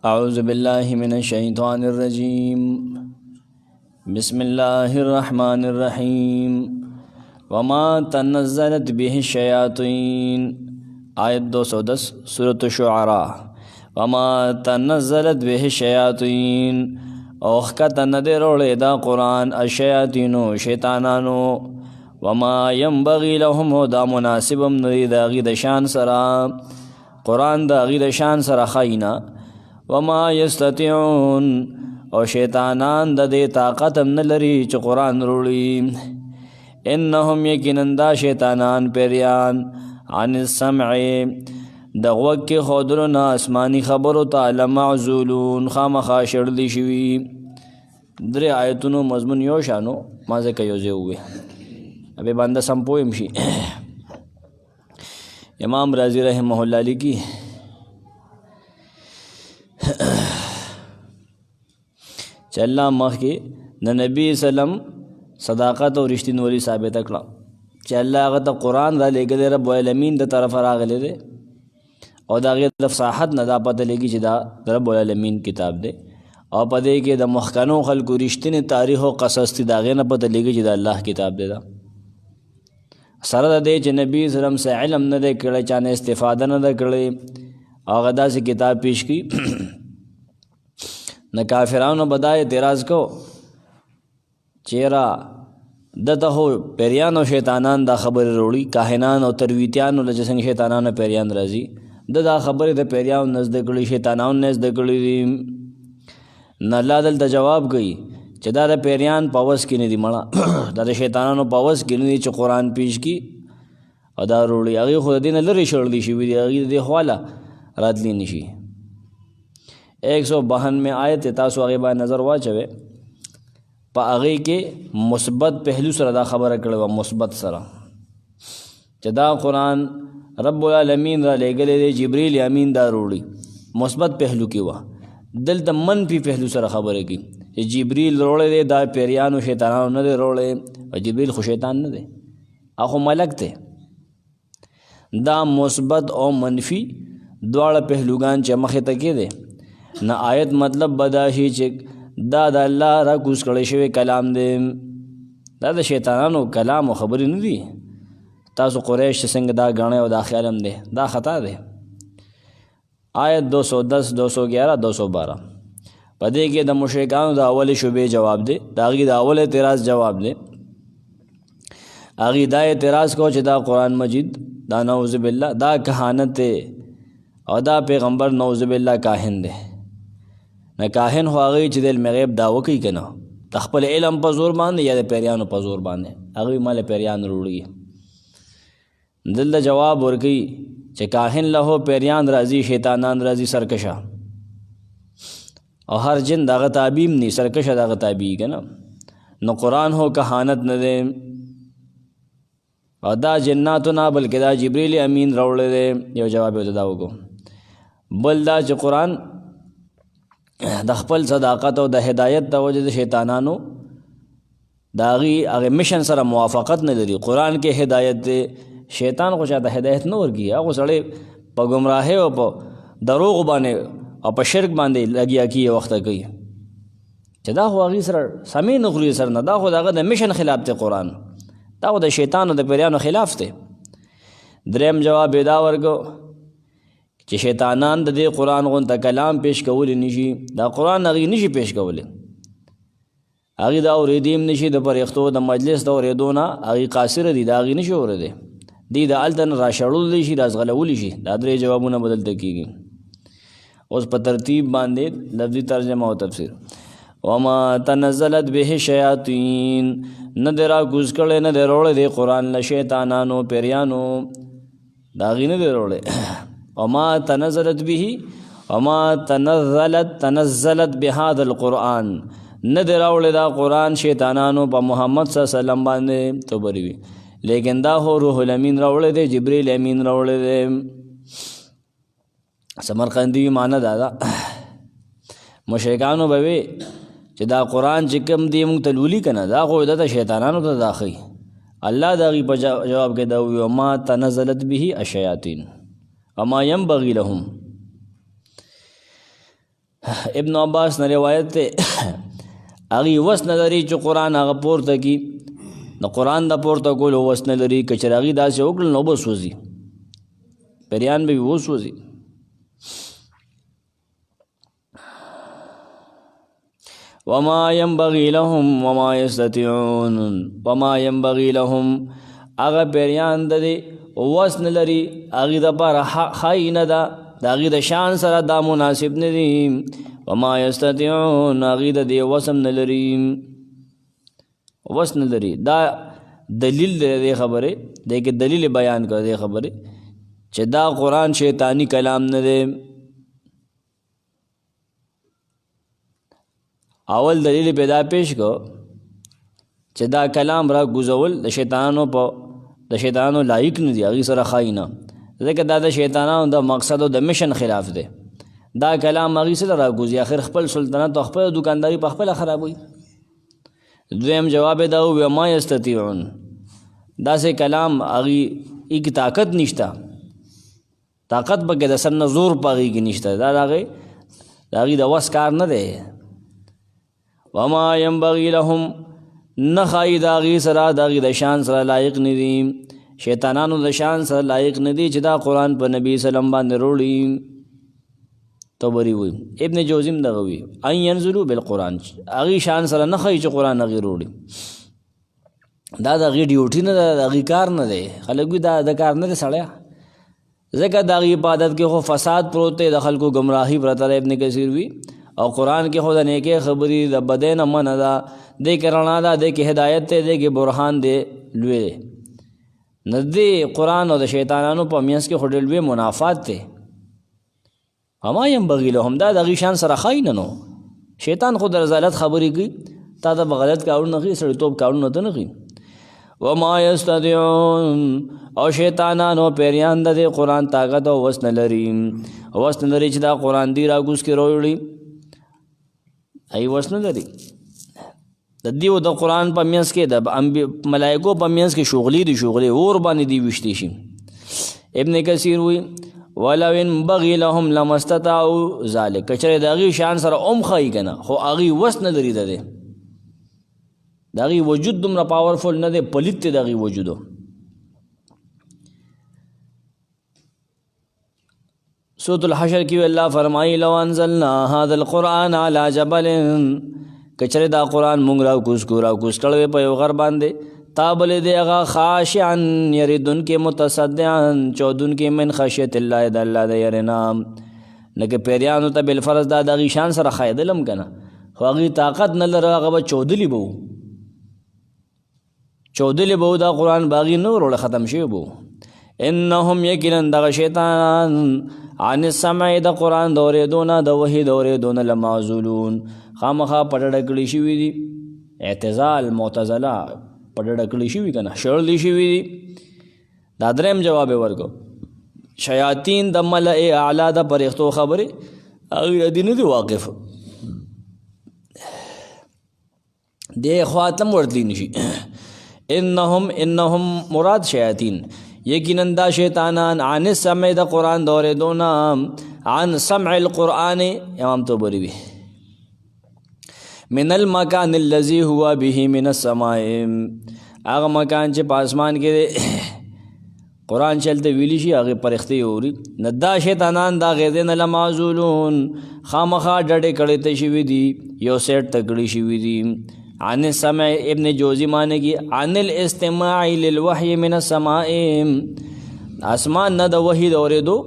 اعوذ باللہ من الشیطان الرجیم بسم اللہ الرحمن الرحیم وما تنزلت به الشیاطین آیت 210 سورۃ الشعراء وما تنزلت به الشیاطین اوخکت ندے روڑے دا قرآن الشیاطینو شیطانانو وما ینبغی لهم دا مناسبم ندی دا غید شان سرا قرآن دا غید شان سرا خینا وما یستطیعون او شیطانان دا دے طاقتم نلری چھ قرآن روڑی انہم یقیناً دا شیطانان پیریان عن السمع دا غوگ کی خودلنا اسمانی خبرو تا لمعزولون خامخا شردی شوی. در آیتونو مضمون یو شانو مازه که یوزے ہوئے ابھی باندہ سمپویم شی. امام رازی رحمہ اللہ علی کی چلا مخ کی د نبی سلم صداقت او رښتینولي ثابت کړه چې الله هغه ته قرآن را لېږلی رب العالمین د طرفه راغلی دی او د هغې د فصاحت نه دا پته لګي چې دا د رب العالمین کتاب دی او په دې کې د مخکنو خلکو رښتینې تاریخ او قصص دي د هغې نه پته لګي چې د الله کتاب دی. دا سره د دې چې نبی سلم څه علم نه دی کړی چا نه استفاده نه ده کړی او هغه داسې کتاب پیش کړي نہ کافرانو بدا اعتراض کو چیرا دته هو پیریان او شیطانان دا خبر روړي کاهنان او ترویتیان ول چې څنګه شیطانان او پیریان راځي دا خبره د پیریان نزد کړي شیطانان نزد کړي نه الله دلته جواب کوي چې دا د پیریان پاوس کې نه دی مړه دا د شیطانانو پاوس کې نه دی چې قرآن پیش کی او دا روړي هغه خو دین لري شړلی شي وی هغه د خواله راتلی نشي. 152 میں آیت تاسو هغې باندې نظر واچوئ په هغې کې مثبت پهلو سره دا خبره کړې وه مثبت سره چې دا قرآن رب العالمین را لېږلی دی جبریل امین دا روړي مثبت پهلو کې وه. دلته منفي پهلو سره خبره کوي چې جبریل روړی دی دا پیریانو شیطانانو نه دی روړی او جبریل خو شیطان نه دی هغه ملک دی. دا مثبت او منفي دواړه پهلوګان چې مخې ته کې دی نه آیت مطلب بداشي چې دا د الله را کوز کړی شوی کلام دی دا د شیطانانو کلام او خبرې نه دي. تاسو قریش څنګه دا غاڼه او دا خیال هم دی دا خطا دی. آیت 210 211 212 په دې کې د مشرکانو د اول شوبې جواب دی دا غي د اول اعتراض جواب دی. اغي دا اعتراض کو چې دا قرآن مجید دا نعوذ بالله دا کہانت دی او دا پیغمبر نعوذ بالله کاهن دی. نه کاهن خو هغه چې د علم غیب دعوه کوي که نه د خپل علم په زور باندې یا د پیریانو په زور باندې هغوی مال پیریان روړي. دلته جواب ورکوي چې کاهن له پیریان راځي شیطانان راځي سرکشه او هر جن دغه تابعیم نی سرکشه دغه تابعی که نه نو قرآن هو کهانت نه دی او دا جناتو نه بلکې دا جبریل امین راوړی دی. یو جواب یې دا وکړو. بل دا چې قرآن د خپل صداقت او د هدایت د وجې د شیطانانو د هغې مشن سره موافقت نه لري. قرآن کې هدایت دی شیطان خو چاته هدایت نه ورکوي هغه سړی په ګمراهۍ او په دروغو باندې او په شرک باندې لګیا کیږي وخته کوي چې دا خو هغې سره سمې نه خوري سر نه دا خو د هغه د مشن خلاف دی قرآن دا خو د شیطان او د پیریانو خلاف دی. دریم جواب یې دا ورکو چې شیطانان د دې قرآن غونته کلام پیش کولی نشي دا قرآن هغې نشي پیش کولی هغې دا اورېدی هم نشي د پرښتو د مجلس د اورېدو نه هغې قاصره دي دا هغې نشي اورېدی دی د هلته نه راشړولی شي رازغلولی شي دا درې جوابونه بدلته کېږي. اوس په ترتیب باندې لفظي ترجمه او تفسیر. وما تنزلت به الشیاطین نه دی راکوز کړی نه دی روړی دی قرآن له شیطانانو پیریانو دا هغې نه دی روړی. وما تنزلت به وما تنزلت بهذا القرآن نه دی راوړی دا قرآن شیطانانو په محمد صلی الله علیه وسلم باندې تو بری وي لیکن دا هو روح الامین راوړی دی جبریل امین راوړی دی. سمرقندی معنی دا دا مشرکانو به وي چې دا قرآن چې کوم دی مونږ ته لولي که نه دا خو د شیطانانو ته دا ښیي الله د هغې په جواب کې دا ووایي وما تنزلت به الشیاطین وما ینبغي لهم ابن عباس نه روایت ته هغه وس نه لري چې قرآن هغه پورته کی د قرآن د پورته کولو وس نه لري که چېرې هغې داسې وکړل نو به سوځي پریان به وي وسوځي. وما ينبغي لهم وما يستطيعون وما ينبغي لهم هغه پیریان د دې وس نه لري هغې دپاره ښایي نه ده د هغې د شان سره دا مناسب نه دي. وما يستطيعون هغې د دې وس هم نه لري وس نه لري. دا دلیل دی دې خبرې دی کې دلیل بیان کړه دې خبرې چې دا قرآن شیطانی کلام نه دی. اول دلیل پیدا پیش کو چې دا کلام را گزول د شیطانانو لایق نه دی هغې سره ښایي نه ځکه دا د شیطانانو د مقصد او د مشن خلاف دی. دا کلام هغې سره را ګوزي آخر خپل سلطنت او خپل دکانداري په خپله خرابوي. دویم جواب دا و وما یستطیعون داسې کلام هغې کې طاقت نشته طاقت پکې د سر نه زور په هغې کې نشته دا د هغې د وس کار نه دی. وما ينبغي لهم نه ښایي د هغې سره د هغې د شان سره لایق نه دي شیطانانو د شان سره لایق نه دي چې دا قرآن په نبي سلم باندې روړي. طبري وي ابن جوزیم دغه وي ان ينزلوا بالقرآن هغې شان سره نه ښایي چې قرآن هغې روړي. دا د هغې ډیوټي نه ده د هغې کار نه دی خلک وي دا د کار نه دی سړی ځکه د هغې عبادت کې خو فساد پروت دی د خلکو ګمراهي پرته ده. ابن کثیر وي او قرآن کې خو د نیکۍ خبرې د بدۍ نه منع ده دې کې رڼا ده دې کې هدایت دی دې کې برهان دی لوی دی. نه دې قرآن او د شیطانانو په منځ کې خو ډېر لوی منافات دی. وما ينبغي لهم دا د هغې شان سره ښایي نه نو شیطان خو د رضالت خبرې کوي تا ته به غلط کارونه ښیي سړیتوب کارونه ته نه ښیي. وما يستطيعون او شیطانانو پیریان د دې قرآن طاقت او وس نه لري چې دا قرآن دی راکوز کې روړي ای وس نه لري. د دیو د قرآن په منځ کې د ملائکو په منځ کې شغلې اور باندې دی ویشتې شي. ابن کثیر وی ولو ينبغي لهم لما استطاعوا ذلك که چېرې د هغې شان سره هم ښایي که نه خو هغې وس نه لري د هغې وجود دومره پاورفل نه دی پلیت دی د هغې وجودو. سورۃ الحشر کې الله فرمایي لو انزلنا هذا القرآن على جبل که چېرې دا قرآن مونږ راکوز کړی په یو غر باندې تابل دی هغه خاشعا یریدونکې متصدعا چودونکې من خشیت الله د الله د یرې نه لکه پیریانو ته بالفرض دا د هغې شان سره ښایېدل هم که نه خو هغې طاقت نه لره هغه به چودلي به وو دا قرآن به هغې نه وروړه ختم شوی به وو. انهم یقینا دغه شیطانان عن السمع د قرآن د اورېدو نه د وحي د اورېدو نه لمعزولون خامخا په ډډه کړي شوي دي. اعتزال معتزله په ډډه کړي شوي که نه شړلی شوي دي. دا دریم جواب یې ورکړو شیاطین د ملأ اعلی د فرښتو خبرې هغې د دې نه دي واقف دې خواته هم ورتلی نه شي. انهم مراد شیاطین یقینا دا شیطانان عن السمع د قرآن د اورېدو نه عن سمع القرآن امام طبري وي من المکان الذي هو به من السماء هغه مکان چې په اسمان کې دی قرآن چلته ویلی شي هغې فرښتې اوري نه دا شیطانان د هغې ځای نه لمعزولون خامخا ډډې کړې ته شوي دي یو سیټ ته کړي شوي دي. عن السمع ابن جوزی معنی کی عن الاستماع للوحی من السماء اسمان نه د وحی د اورېدو.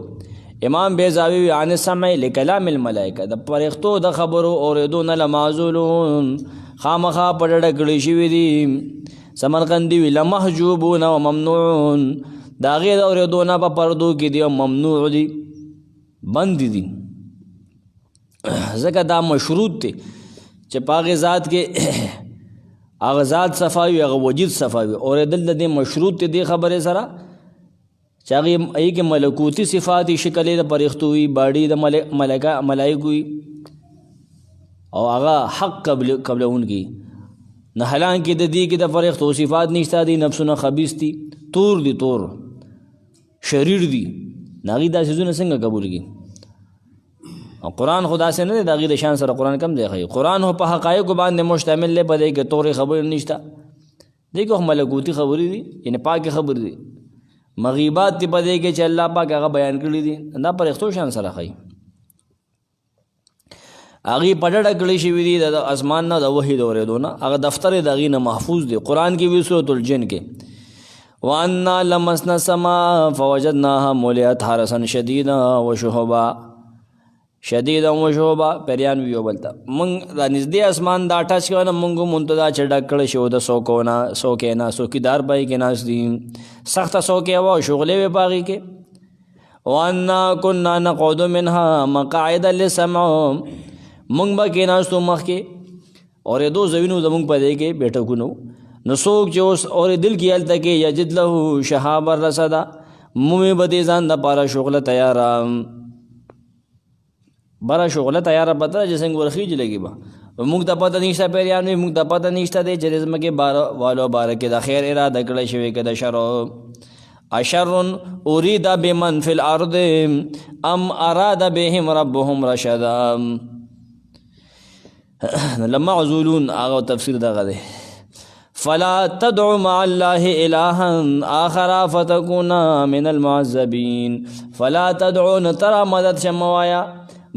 امام بیضاوی عن السمع لکلام الملائکه د فرښتو د خبرو اورېدو نه لمعزولون خامخا په ډډه کړي شوي دي. سمرقندي وي لمحجوبون و ممنوعون د هغې د اورېدو نه په پردو کې دي او ممنوع دي بند دي ځکه دا مشروط دی چې په هغې ذات کې هغه ذات صفاوي هغه وجود صفاوي اورېدل د دې مشروط دی دې خبرې سره چې هغې کې ملکوتي صفات یې شکل یې د فرښتو وي باډي د ملایکو وي او هغه حق قبلونکي نه حالانکې د دې کې د فرښتو صفات نشته دي نفسونه خبیث دي تور شریر دي نه هغې دا څیزونه څنګه قبول کړي قرآن خدا سے نه دی د هغې د شان سره قرآن کم دی ښیي. قرآن خو په حقایقو باندې مشتمل دی، په دې کې تورې خبرې نشته، دې کې خو ملکوتي خبرې دي، یعنې پاکې خبرې دي. مغیبات دي په دې کې چې الله پاک هغه بیان کړي دي، دا فرښتو شان سره ښیي. هغې په ډډه کړی شوي دي د اسمان نه د وحي د اورېدو نه، هغه دفتر یې د هغې نه محفوظ دی. قرآن کې وي سورۃ الجن کې وَأَنَّا لَمَسْنَا السَّمَاءَ فَوَجَدْنَاهَا مُلِئَتْ حَرَسًا شَدِيدًا وَشُهُبًا شدید او شوبا پیریان ویو بلتا مونږ دا نږدې اسمان دا ټچ کوو نه مونږ منتدا چې ډک کړی شو د سوکې نه څوکیدار پای کې ناست دي، سخته سوکې وه شغلې وې په هغې کې. وَأَنَّا كُنَّا نَقْعُدُ مِنْهَا مَقَاعِدَ لِلسَّمْعِ مونږ به کېناستو مخکې اورېدو ځایونو زمونږ په دې کې بیټکونو، نو څوک چې اوس اورېدل کي هلته کې یجد له شهابا رصدا مومې به دې ځان دپاره شغله تیاره بره شغله تیاره پته چې څنګه ورخیږي لګي به موږ ته پته نشته پیریان وي موږ ته پته نشته دی چې د ځمکې والو باره کې د خیر اراده کړی شوې که د شر اشر ارید بمن فی الارض ام اراد بهم ربهم رشدا. لما عزولون هغه تفسیر دغه دی فلا تدعو مع الله الها آخر فتكون من المعذبين. فلا تدعو نترى مدد شموایا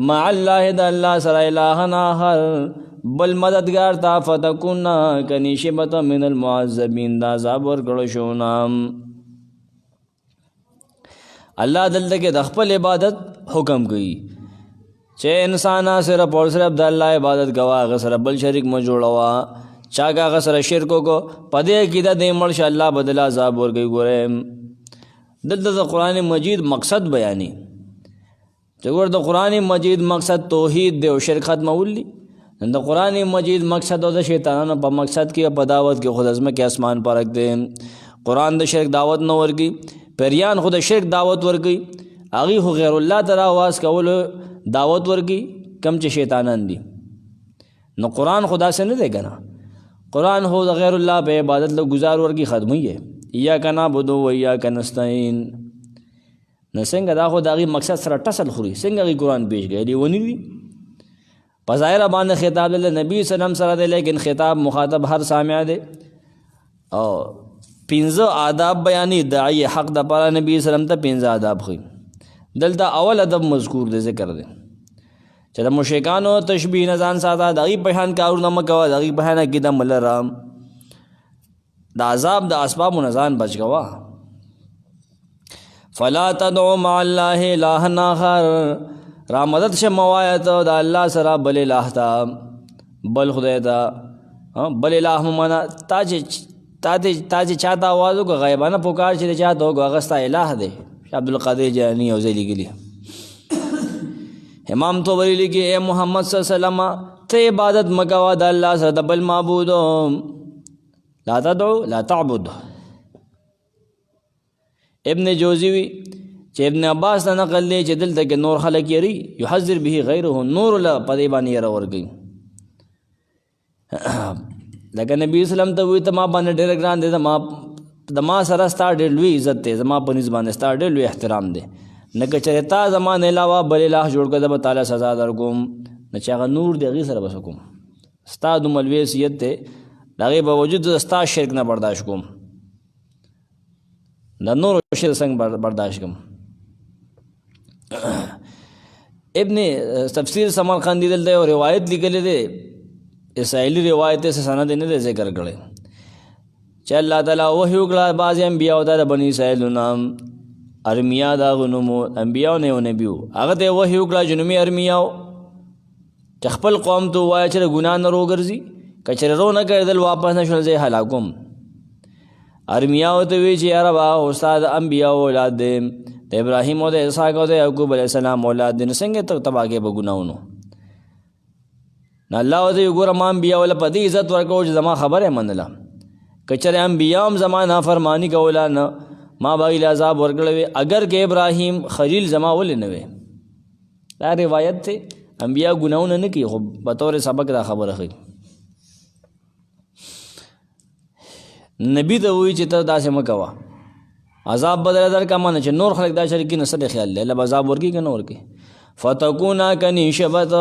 مع الله د الله سره الها آخر بل مددگار تا فتكون کنیشبت من المعذبين دا عذاب ورکړو شو نام. الله دلته کې د خپل عبادت حکم کوي چې انسانا صرف اور صرف د الله عبادت کوه، هغه سره بل شریک مه جوړوه. چا که هغه سره شرک وکړو په دې عقیده دی مړ شه الله بدله عذاب ورکوي. ګورئ دلته د قرآن مجید مقصد بیاني چې ګوره د قرآن مجید مقصد توحید دی او شرک ختمول دي. د قرآن مجید مقصد او د شیطانانو په مقصد کې په دعوت کې خود ازمه کې اسمان پرک دی. قرآن د شرک دعوت نه ورکي، پیریان خود د شرک دعوت ورکي، هغې خو غیر الله ته راواز کولو دعوت ورکي کم چې شیطانان دي. نو قرآن خدا سے نه دی که نه، قرآن خو د غیر الله په عبادت له گزار ورکي ختموي یې ایاک نعبد و ایاک نستعین. نو څنګه دا خو د هغې مقصد سره ټسل خوري، څنګه هغې قرآن پیش کوي لیوني دي. په ظاهره باندې خطاب د نبي سلم سره دی، لیکن خطاب مخاطب هر سامع دی. او 15 آداب بیانې داعی حق د پاره نبی سلم ته 15 آداب ښیي. دلته اول ادب مذکور دی، ذکر دی چې د مشرکانو تشبیه نه ځان ساته، د هغې په شان کارونه مه کوه، د هغې په شان عقیده مه لره، د عذاب د اسبابو نه ځان بچ کوه. فلا تدعو مع الله الها آخر را مدد شه موایه ته د الله سره بل اله ته، بل خدای ته، بل اله ممنه تا چې چاته آواز وکړه غیبانه پکار چې د چاته وکړو هغه ستا اله دی. عبدالقادر جیلانی او ځای لیکلي امام طبري لیکي اے محمد صلی الله علیه وسلم ته عبادت مه کوه د الله سره د بل معبود، لا تدعو لا تعبد. ابن جوزی وی چې ابن عباس نه نقل دی چې دلته کې نور خلک یری یحذر به غیره، نور له په دې باندې یره ورکوي. لکه نبی اسلام ته وی ته ما باندې ډېر ګران دی، د ما سره ستا ډېر لوی عزت دی، زما په نسبت باندې ستا ډېر لوی احترام دی، نه که چېرې تا زما نه علاوه بل اله جوړ کړه به تعالی سزا درکوم، نه چې هغه نور دی هغې سره به څه کوم، ستا دومره لوی حیثیت دی د هغې باوجود ستا شرک نه برداشت کوم، د نورو شرک څنګه برداشت کوم. ابن تفسیر سمرقندی دلته یو روایت لیکلی دی، اسرائیلي روایت سے سند نه دی ذکر کړی چې الله تعالی وحی وکړه بعضې انبیاو ته د بني اسرائیلو نام ارمیا د هغو نوم انبیاو نه یو نبي و، هغه ته یې وحی وکړه چې نوم یې ارمیاو چې خپل قوم ته ووایه چې د ګناه نه روګرځي، که چېرې رو نه کړېدل واپس نه شول زه یې هلاکوم. ارمیاو ته وی چې یا ربه استاد انبیاو اولاد دی، د ابراهیم او د اسحاق او د یعقوب علیه السلام اولاد دی، نو څنګه ته تباه کې به ګناهونو. نو الله ورته وی ګوره ما انبیاو له په دې عزت ورکوو چې زما خبره یې منله، که چېرې انبیا هم زما نافرماني کوله نه ما به هغې له عذاب ورکړی وی، اگر که ابراهیم خلیل زما ولې نه وی. دا روایت دی، انبیا ګناهونه نه کوي خو بطور سبق دا خبره ښیي. نبی ته وایي چې ته داسې مه کوه، عذاب به درله درکړم، نه چې نور خلک دا شرک کړي نو څه دی خیال دی الله به عذاب ورکړي که نه ورکړي. فتکونا کنی شبت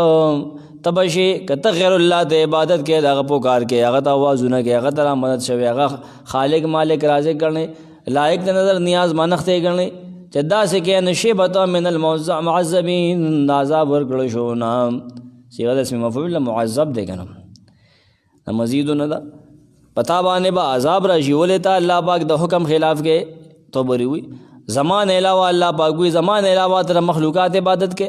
تبشی کته غیر الله ته عبادت کې دغه پکار کې هغه ته आवाजونه کې هغه ته مدد شوی هغه خالق مالک رازق ګڼي لایق د نظر نیاز منخته ګڼي چې داسې کې نشبت من المعذبین عذاب ورکړل شو نام صيغه اسم مفعول معذب دی کنه مزید نه دا پتا باندې با عذاب راشي ولې ته الله پاک د حکم خلاف کې توبري وي زمان علاوه الله پاک وي زمان علاوه تر مخلوقات عبادت کې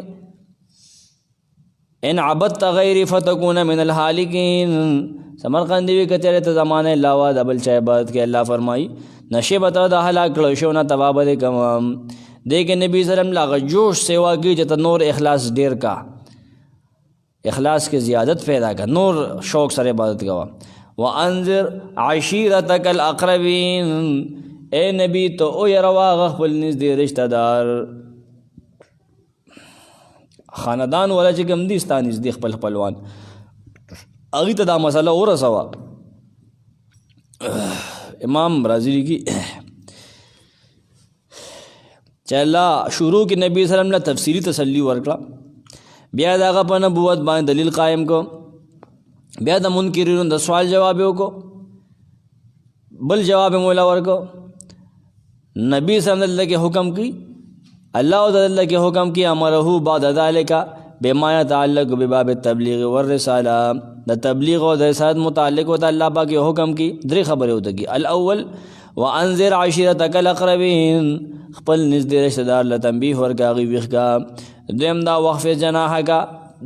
ان عبدت غیر فتكون من الهالکین سمرقندی وی کچره ته زمانه علاوه د بل چا عبادت کې الله فرمایي نشبت د هلاک کړو شو نه تواب دې کوم دې کې نبی صلی الله علیه وسلم لا جوش سیوا کې چې نور اخلاص ډیر کا اخلاص کې زیادت پیدا کا نور شوق سره عبادت کا وانذر عشیرتک الاقربین اے نبی تو او يروا خپل نږدې رشتہ دار خاندان ولا چې کوم دي ستانه نږدې خپل خپلوان اغه ته دا مسله ورسوا امام رازی کی چلا شروع کې نبی صلی الله علیه وسلم له تفسیری تسلی ورکړه بیا داغه په نبوت باندې دلیل قائم کو بیا د منکرینو د سوال جواب وکړو بل جواب مولا ورکو نبی صلی اللہ علیہ وسلم کے حکم کی اللہ تعالی کے حکم کی امرہ بعد ذالک بما يتعلق بباب التبلیغ والرسالہ د تبلیغ اور رسالت متعلق ہوتا اللہ پاک کے حکم کی درې خبریں ہوتا کی الاول وانذر عشیرتک الاقربین خپل نږدې رشتہ دار له تنبیه ورکا غي وخکا دویم دا وقف جناح کا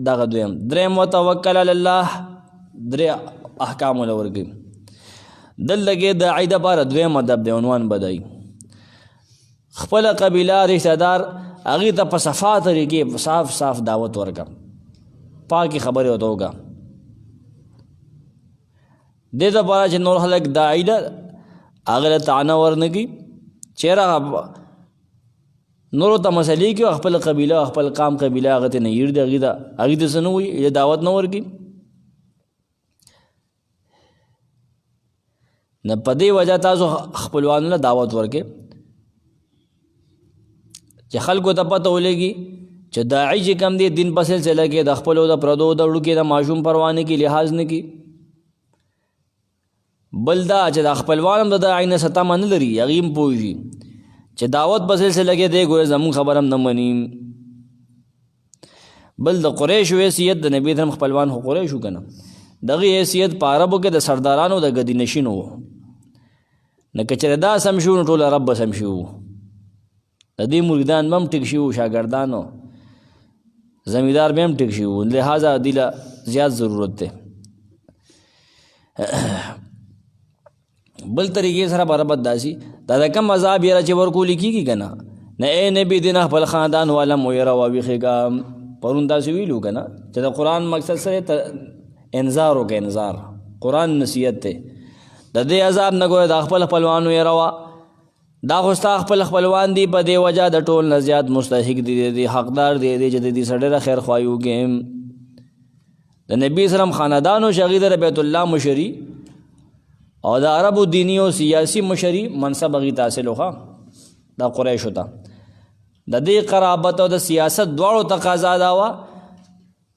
دغه دویم دریم وتوکل علی الله درې احکام ولورګي دل لګي د عیده پر دویم ادب دی عنوان بدای خپل قبیله رشتہ دار هغه ته په صفات طریقې صاف صاف دعوت ورکا پاکي خبره وته وکا دې ته پاره چې نور خلک د عیده هغه تعنا ورنګي چیرې نور ته مسلې کې خپل قبیله خپل قام قبیله هغه ته نه یړ دی هغه د سنوي دعوت نه ورګي نه پدې وجه تاسو خپلوانو له دعوت ورکې چې خلکو ته پته ولګي چې داعی چې کم دی دین په سلسله کې د خپلو د پردو د وړو کې د معشوم پروانه کې لحاظ نه کی بل دا چې د خپلوانم د داعی نه ستامه نه لري یغیم پوجي چې دعوت په سلسله کې دی ګوره زمون خبرم نه مني بل د قریش حیثیت د نبی دم خپلوان خو قریش کنه دغه حیثیت په عربو کې د سردارانو د غدی نشینو نه کچره دا سم شو ټول رب سم شو د دې مریدان بم ټیک شو شاګردانو زمیدار بهم ټیک شو لہذا دله زیات ضرورت ده بل طریقې سره برابر داسي دا کم عذاب یې چې ورکول کیږي کنه نه اے نبی دینه خپل خاندان والا مو یې راويخه پرون داسې ویلو کنه چې د قرآن مقصد سره انذار او انذار قرآن نصیحت ته د دې عذاب نه ګوره د خپل خپلوانو یې روا دا خو ستا خپل خپلوان دي په دې وجه د ټول نه زیات مستحق دي حقدار دي چې د دې سره خیر خوایو کې د نبی سلام خاندان او شهید بیت الله مشری او د عربو دینی او سیاسی مشری منصب غي حاصل وخا دا قریش ہوتا د دې قرابت او د سیاست دواړو تقاضا دا وا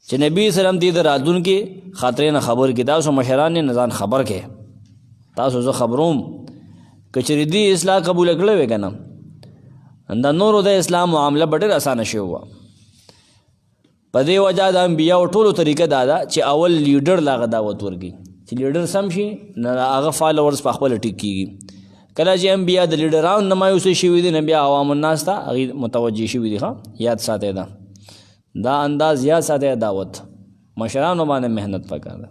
چې نبی سلام دې راتون کې خاطر نه خبر کې تاسو مشران نه نزان خبر کې تاسو زه خبروم کچری دی اصلاح قبول کړل وکنه انده نورو د اسلام معاملہ ډېر اسانه شی هوا په دې وجہ د انبیاء ټولو طریقه دا چې اول لیډر لاغه دعوت ورګي چې لیډر سم شي نه هغه فالوورز په خپل ټیک کیږي کله چې انبیاء د لیډرانو نمایوس شي وي د نبی عوام الناس ته هغه متوجي شي وي ها یاد ساته دا انداز یاد ساته دعوت مشرانو باندې مهنت وکړه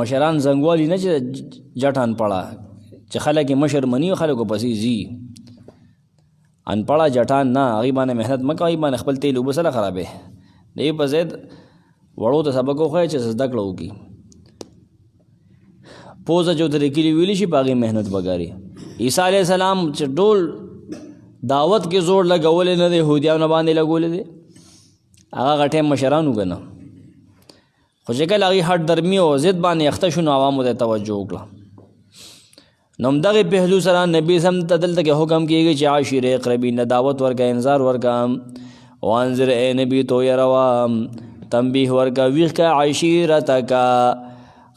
مشران زنګوالی نه چې جټان پړه چې خلک مشر منی خلکو پسې زی ان پړه جټان نه هغه باندې مهنت مکه هغه باندې خپل تیل وبسره خرابې دی په زید وړو ته سبق خو چې زده کړو کی پوزه جو درې کلی ویلی شي باغی مهنت وګاری عیسی علی السلام چې ډول دعوت کې زور لګول نه دی يهوديانو باندې لګول دي هغه غټه مشرانو کنه خو چې کله هغه هټ درمی او ضد باندې اخته شنو عوامو ته توجه وکړه نو دغه پهلو سره نبی سم تدل ته حکم کیږي چې عاشره قربین دعوت ورکا انذار ورکا وانذر اے نبی تو یروا تنبیه ورکا ویخ کا عشیرتکا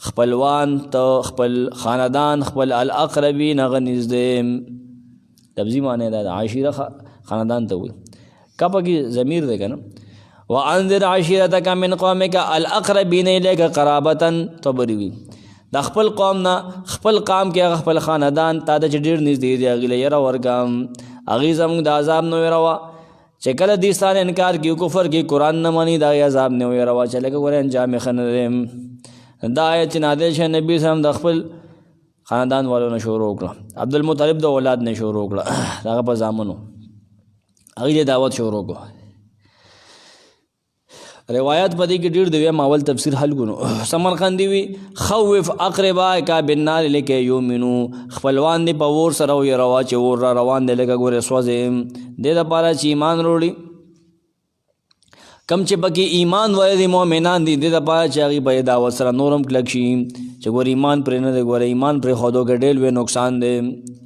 خپلوان تو خپل خاندان خپل الاقربین غنزدیم. لفظی معنی دا عشیرہ خاندان تو ہوئی کپا کی ضمیر دے گا نا. وانذر عشیرتک من قومک الاقربین الیک قرابتا تو بری ہوئی دا خپل قوم نا خپل قام کی خپل خاندان تا دا چی ډیر نزدې دی اغیل یرا ورکام اغی زمونږ د عذاب نو یروا چې کله دیستان انکار کی کفر کی قرآن نه مانی دا عذاب نه یروا چې لکه ګورې انجام خنرم. دا آیت نازل شه نبی صلی الله علیه وسلم د خپل خاندان والو نه شروع کړه عبد المطلب د اولاد نه شروع کړه دا په زامنو هغه دعوت شروع کړه. روایت پدې کې ډېر دی ماول تفسیر حل غنو سمرقندی وی خوف اقربائک بالنار لکه یومنو خپلوان دی په ور سره وي روا چې ور را روان دی لکه ګوره سوځم د لپاره چې ایمان وروړي کم چې پکې ایمان وای دی مؤمنان دي د لپاره چې هغه په دعوت سره نورم کلک شي چې ګور ایمان پر نه دی ګور ایمان پر خودو کې ډېر وی نقصان دی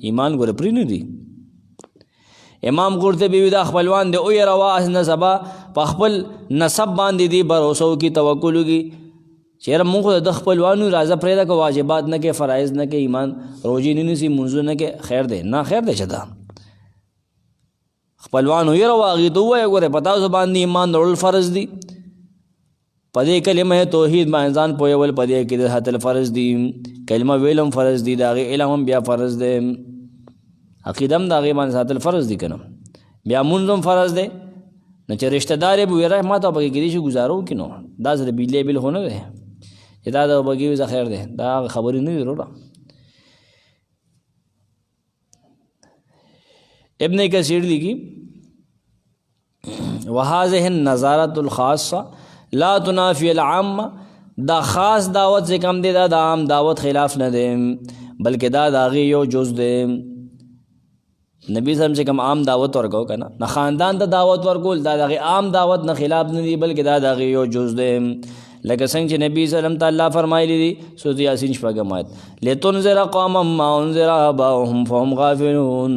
ایمان ګور پر نه دی. امام قرطبی دا خپلوان دی او یروا اس نسبا په خپل نسب باندې دی باور کی توکل کی چیرې موږ د خپلوانو راځه پرې دا واجبات نه کې فرایض نه کې ایمان روزي نه نسی منځو نه کې خیر دی نه خیر دی چدا خپلوانو یروا غي دوه ګوره پتا زبان دی ایمان ضرور فرض دی پدې کلمه توحید ما انسان پویول پدې کې د حت فرض دی کلمه ویلم فرض دی دا علم بیا فرض دی عقیدم دا غیبان ساتل فرض دی کنم بیا منظم فرض دی نو چې رشتہ دار به ویره ما ته بګی کېږي گزارو کینو دا سره بیلې بیل هونه ده چې دا بګی وز خیر ده دا خبرې نه ضروره. ابن کثیر لیکي وهذه النظاره الخاصه لا تنافي العامه دا خاص دعوت سے کم دی دا عام دعوت خلاف نه ده بلکې دا داغي یو جز ده. نبی صلی الله علیه وسلم کوم عام دعوت ورکو کنه نه خاندان ته دعوت ورکول دا دغه عام دعوت نه خلاف نه دی بلکې دا دغه یو جز دی لکه څنګه چې نبی صلی الله علیه وسلم تعالی فرمایلی دی سورۃ یاسین شپږم آیت لتنذر قوما ما انذر اباهم فهم غافلون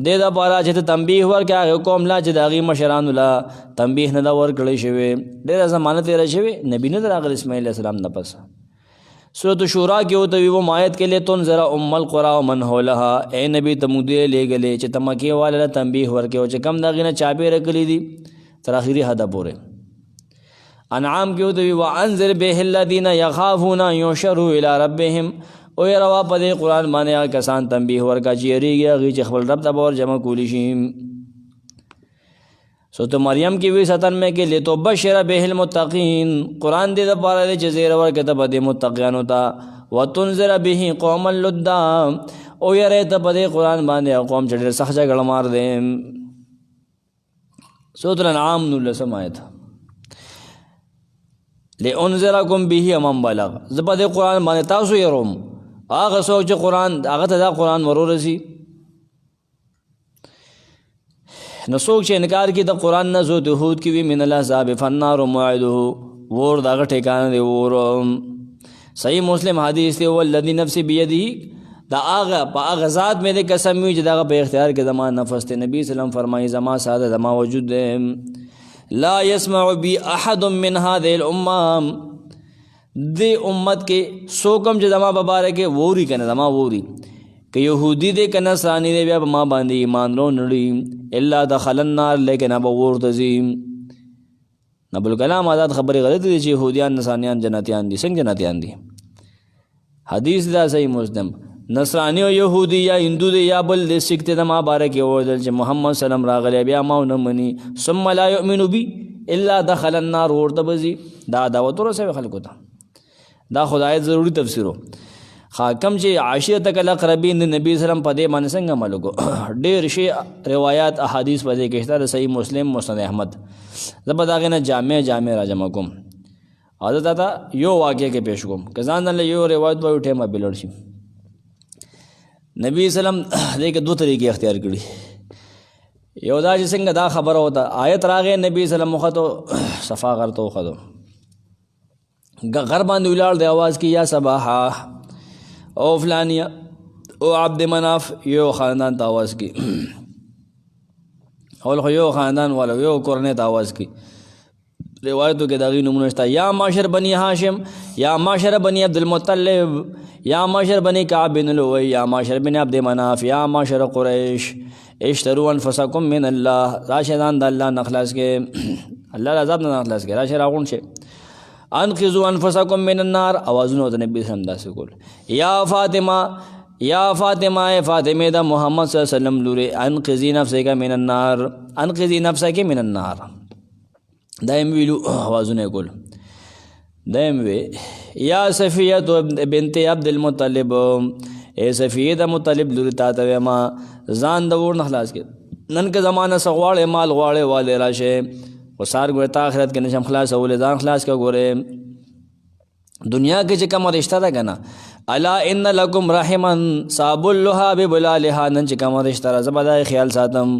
دې دا پاره چې تنبیه ورکړه قوم لا چې دغه مشران لا تنبیه نه ورکړی شوی ډېر زمانه تیر شوی نبی نه راغلی اسماعیل علیہ السلام نه پس. سورۃ الشعراء کې ہوتا وی وہ آیت کے لیے تنذر ام القرى ومن حولها اے نبی تمودی لے گلے چې تمکی والا تنبیه ورکه او چې کم داغینه چابه رکلی دي تر اخری حد پورے. انعام کې ہوتا وی وانذر به الذين يخافون يحشروا الى ربهم او یروا په قرآن باندې کسان تنبیه ورکا چې ریږي غي چې خپل رب ته اور جمع کولی شي. سورۃ مریم کی وی 97 کے لیے تو بشر به المتقین قرآن دې د پاره چې زیر ور کتاب د متقینو تا وتنذر به قوم اللدا او یره ته په قرآن باندې قوم چې ډېر سخت جګړه مار دي. سورۃ الانعام نو سمایت لانذرکم به من بلغ زبد قرآن باندې تاسو يروم هغه څوک چې قرآن هغه ته دا قرآن ورورسي نو څوک چې انکار کی د قرآن نه سورۃ هود کې وی من العذاب فالنار موعده ور دغه ټیکانه دی ور. صحیح مسلم حدیث دی والذی نفس بیده دا هغه په هغه ذات مې قسم وی چې دغه په اختیار کې زما نفس ته نبی سلام فرمایي زما ساده زما وجود دی لا يسمع بي احد من هذه الامه دی امت کې سوکم چې زما مبارک ووري کنه زما ووري کہ یہودی دے کہ نصرانی دے بیا ما باندې ایمان رو نړی الا دخل النار لیکن ابو ورد زیم نبل کلام آزاد خبر غلط دی چې یہودیان نصرانیان جنتیان دي څنګه جنتیان دي حدیث دا صحیح مسلم نصرانی او یہودی یا هندو دی یا بل دې سکت د ما بارک ورد چې محمد سلام راغلی بیا ما نه منی ثم لا يؤمن بي الا دخل النار ورد بزی دا دعوت ورسوي خلکو ته دا خدای ضروری تفسیرو خاکم چې عاشرتک الاقربین نبی سلام په دې باندې څنګه عمل وکړو ډېر شی روایت احادیث په دې کې شته صحیح مسلم مسند احمد زبرداغه جامع را جمع کوم حضرت تا یو واقعه کې پیش کوم کزان الله یو روایت په ټیمه بلړ شي نبی سلام دې کې دوه طریقې اختیار کړي یو دا چې څنګه دا خبره وته آیت راغې نبی سلام مخ ته صفا غرتو خدو غر باندې ولار د आवाज کې یا صباحا او فلانیہ او عبد مناف یو خاندان ته आवाज کی اول خو یو خاندان والا یو کورنۍ ته آواز کی روایتو کې دغې نمونه شته یا معاشر بنی هاشم یا معاشر بنی عبدالمطلب یا معاشر بنی کعب بن لؤی یا معاشر بنی عبد مناف یا معاشر قریش اشتروا انفسکم من الله راشه ځان د الله نه خلاص کې الله عذاب نه خلاص کې راشه راغون شي انقذوا انفسکم من النار اوازونه د نبی صلی الله علیه وسلم کول یا فاطمه فاطمه د محمد صلی الله علیه وسلم لوري انقذي نفسک من النار انقذي نفسک من النار دائم ویلو آوازونه کول دائم وی یا صفیه بنت عبد المطلب اے صفیه د مطلب لوري تا ته ما ځان د ور نه خلاص کې نن که زمانہ سغواړې مال غواړې والے راشه وسار ګور تا آخرت کې نشم خلاص اول ځان خلاص کا ګوره دنیا کې چې کوم رشتہ ده کنه الا ان لکم رحما صاب اللهاب بلالها نن چې کوم رشتہ را زبدا خیال ساتم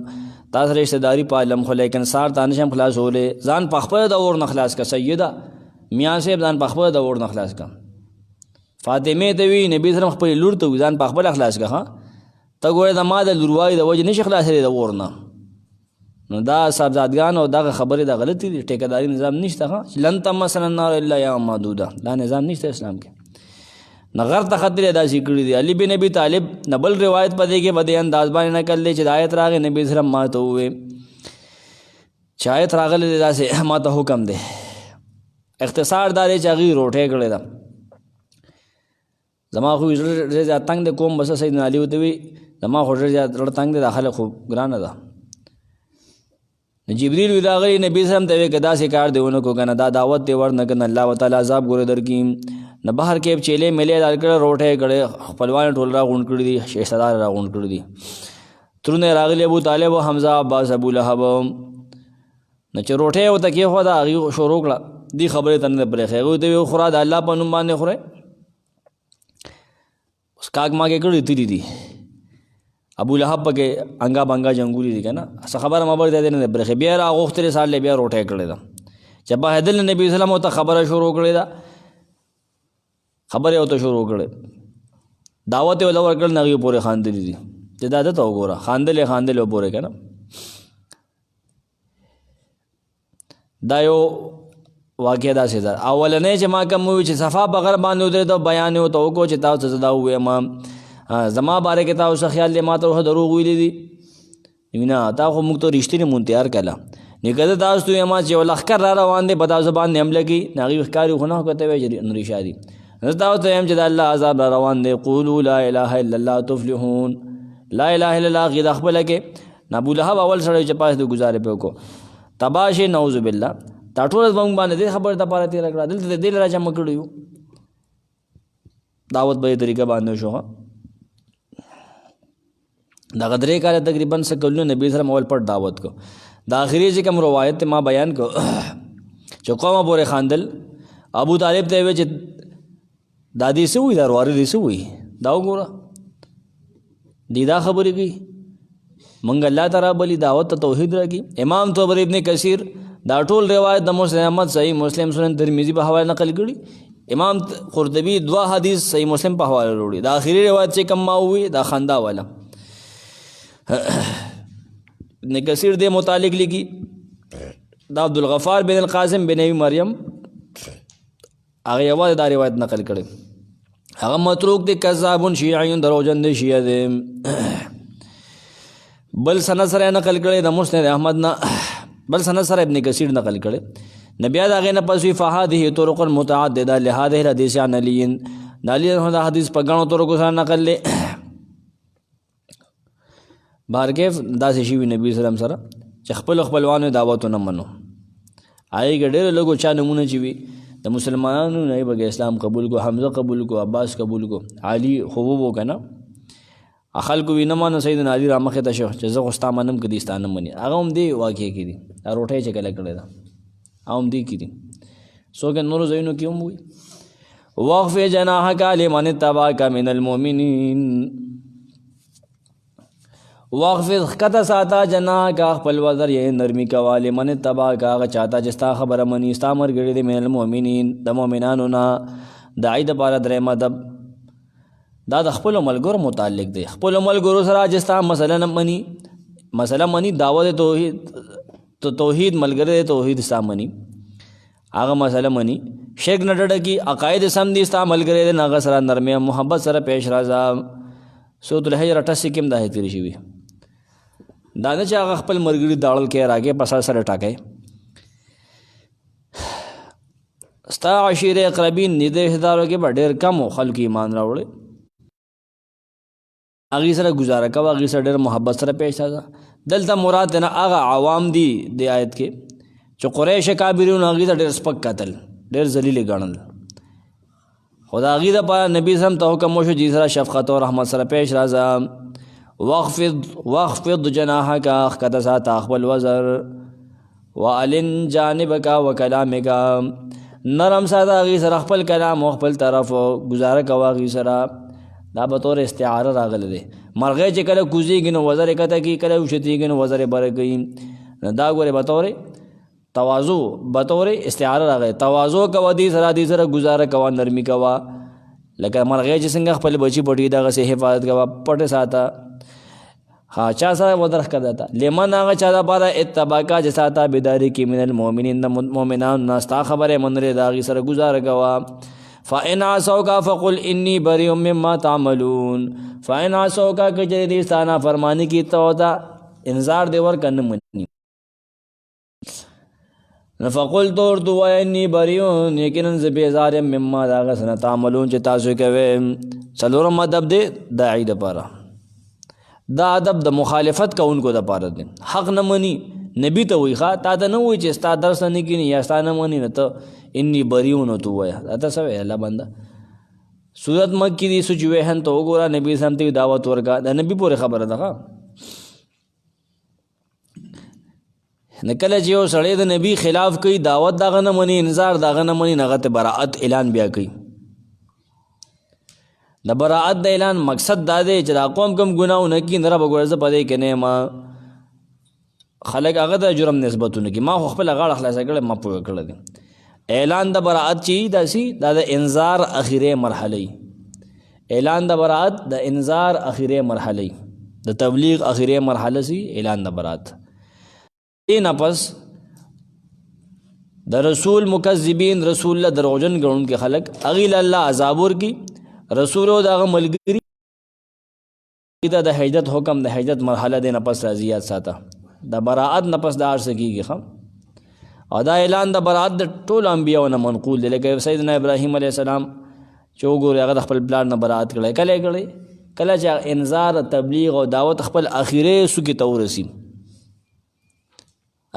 تاسو رشتہ داری پالم خو لیکن سار تانشم خلاص ولې ځان پخپل د اور نه خلاص کا سیدہ میاں صاحب ځان پخپل د اور نه خلاص کا فاطمه ته وی نبی سره خپل لور ته ځان پخپل خلاص کا ها ته ګوره د ما د لوروای د وجه نشي خلاصې د اور نه نو دا صاحبزادگان او دا خبره دا غلطی دي ټیکداري نظام نشته ها لن تمسن النار الا یا محدوده دا نظام نشته اسلام کې نغر ته خطر ادا شي کړی دی علي بن ابي طالب نبل روایت پدې کې بده انداز باندې نقل دی چې آیت راغې نبی سره ماته وې چایت راغله دا سه ماته حکم دی اختصار داري چاغي روټه کړی دا زما خو زړه تنگ د کوم بس سیدنا علي وته وی زما خو زړه تنگ د داخله خو ګرانه ده جبريل وی راغلی نبی سلام ته کدا سي کار دیونه کو کنه دا دعوت دی ور نه کنه الله تعالی عذاب ګور درکیم نه بهر کې چيله ملي دار کړه روټه کړه خپلوان ټول را غون کړی دي شهزادار را غون کړی دي ترونه راغلی ابو طالب او حمزه عباس ابو لهب نه چې روټه او تکي خو دا غي شروع کړه دی خبره تنه پرې خو دی خورا د الله په نوم باندې خوره اس کاګ ماګه کړی تیری دي ابو لهب پکې انګا بنګا جنگولي دي کنه څه خبره مبر دې نه برخه بیا را غوښتل سال بیا روټه کړی دا چې په هدل نبی اسلام او ته خبره شروع کړی دا خبره او ته شروع کړي دعوت ول ورکړ نه پورې خاندل دي چې دا ته وګوره خاندل پورې کنه دا یو واقعا دا سي اولنې چې ما کوم چې صفا بغیر باندې ودرې ته بیان او ته کو چې تاسو زدا وې ما زما باره کې تاسو خیال له ما ته دروغ ویلې دي نه تا خو موږ ته رښتینی مون تیار کړه نګه تاسو ته ما چې ولخر را روان دي په تاسو باندې حمله کی ناغي ښکاری خو نه کوته وي نوري شادي نزداو ته هم چې الله عذاب روان دي قولوا لا اله الا الله تفلحون لا اله الا الله غي خپل کې ابو لهب اول سره چې پاس د گزارې په کو تباشه نعوذ بالله تا ټول باندې خبر ته پاره تیر کړه دلته دل را جمع کړیو دعوت به طریقه باندې شو دا غدرې کال تقریبا سکلو نبی سره مول پر دعوت کو دا اخري چې کوم روایت ما بیان کو چې قوم پورې خاندل ابو طالب ته وی چې دادی سو وی درواره دي سو وی دا وګوره دیدا خبرې کی منګ الله تعالی بلی دعوت توحید راکی امام طبری ابن کثیر دا ټول روایت د مسلم احمد صحیح مسلم سنن ترمذی په حواله نقل کړي امام قرطبی دوا حدیث صحیح مسلم په حواله وروړي دا اخیری روایت چې کما وی دا خندا والا ابن کثیر دے متعلق لگی دا عبدالغفار بن القاسم بن ابی مریم هغه یوازې دا روایت نقل کړي هغه متروک دي کذابون شیعیون دروژن دي شیعه دي بل سند سره نقل کړي د مسند احمد نه بل سند سره ابن کثیر نقل کړي نبی دا غنه پسوی فهذه طرق متعدده لهذه الحديث عن علي نالی دا حدیث په غنو طرق سره نقل لې بارکیف داسې شي نبی سلام سره چې خپلوانو دعوت نه منو آی ګډېر لوګو چا نمونه چی وي د مسلمانانو نه به اسلام قبول کو حمزه قبول کو عباس قبول کو علي خوبو کنه اخل کو وینم نو سیدنا علي رامخه ته شو چې زه غستا منم کديستانه مني هغه هم دی واقع کړي روټه چې کله کړی دا هم دی کړي سو کې نور زینو کیوم وي وقف جناحک لمن تبعک من المؤمنین وقف کتا ساتا جنا کا خپل وزر یہ نرمی کواله من تبا کا چاہتا جستا خبر منی استا مرګړي د من المؤمنین د مؤمنانو نا داعید بار درې مدب دا د خپل ملګرو متعلق دی خپل ملګرو سره جستا مثلا منی مسله منی دعوت توحید تو توحید ملګری توحید ستا منی هغه مسله منی شرک نه ډډه کی عقاید سم دي ستا ملګری نه هغه سره نرمه محبت سره پیش راځه سورۃ الحجر 88 کې دا تیری شوی دا نه چې هغه خپل مرګري داړل کې راګه پسا سره ټاکي ستا عشیره اقربین نږدې رشتهدارو کې ډېر کم خلک ایمان راوړي هغې سره گزاره کوه هغې سره ډېر محبت سره پیش راځه دلته مراد نه هغه عوام دي د آیت کې چې قریش کابرون هغې ته ډېر سپک کتل ډېر ذلیل ګڼل خو د هغې دپاره نبي صلی ته حکم وشو چې سره شفقت او رحمت سره پیش راځه واخفض جناحک ښکته ساته خپل وزر وعلن جانبک وکلامک نرم ساته هغې سره خپل کلام او خپل طرف گزاره کوه هغې سره دا به طور استعاره راغلی دی مرغۍ چې کله کوزېږي نو وزر یې کته کي کله اوچتېږي نو وزر یې بره کوي دا ګورې به طور تواضع به طور استعاره راغلی تواضع کوه دې سره گزاره کوه نرمي کوه لکه مرغۍ چې څنګه خپل بچي پټي دغسې حفاظت کوه پټې ساته ها چا سره ودر ښکته ته لمن هغه چا دپاره اتباکا چې ستا تابعداري کې من المؤمنین د مؤمنانو نه ستا خبره یې منلې د هغې سره گزاره کوه فإن عصوکا فقل انی بریء مما تعملون فإن عصوکا که چېرې دې ستا نافرماني کي ته ورته انذار دې ورکړه نه مني فقل تو ورته ووایه انی بریء یقینا زه بېزار یم مما د هغه څه نه تعملون چې تاسو کوئ څلورم ادب دی داعي دپاره دا ادب د مخالفت کوونکو دپاره دی حق نه مني نبي ته وایي ښه تا ته نه وایي چې ستا درس نه کیني یا ستا نه مني نه ته انی بریء نو ته ووایه دا ته څه وایي الله بنده سورت مکې دي سچویشن ته وګوره نبي صلی الله علیه دعوت ورکړه د نبي پورې خبره ده ښه نه کله چې یو سړی د نبي خلاف کوي دعوت د هغه نه مني انذار د هغه نه مني نه هغه ته براعت اعلان بیا کوي د براعت د اعلان مقصد دا دی چې دا قوم کوم ګناهونه کوي نه ربه ګوره زه په دې کې نه یم خلک هغه د جرم نسبتونه کوي ما خو خپله غاړه خلاصه کړې ما پوهه کړی دی اعلان د براعت چې داسې دا د انذار اخیری مرحله اعلان د براعت د انذار اخیری مرحله د تبلیغ اخیری مرحله سي اعلان د براعت دې نه پس د رسول مکذبین رسول الله دروغجن ګڼونکي خلک هغې له الله عذاب ورکړي رسول او د هغه ملګري ته د هجرت حکم د هجرت مرحله دې نه پس راځي یاد ساته د براعت نه پس د هر څه کېږي ښه او دا اعلان د براعت د ټولو انبیاو نه منقول دی لکه سیدنا ابراهیم علیه السلام چې وګورئ هغه د خپل پلار نه براعت کړی کله یې کړی کله چې انذار تبلیغ او دعوت خپل اخیری سوکې ته ورسي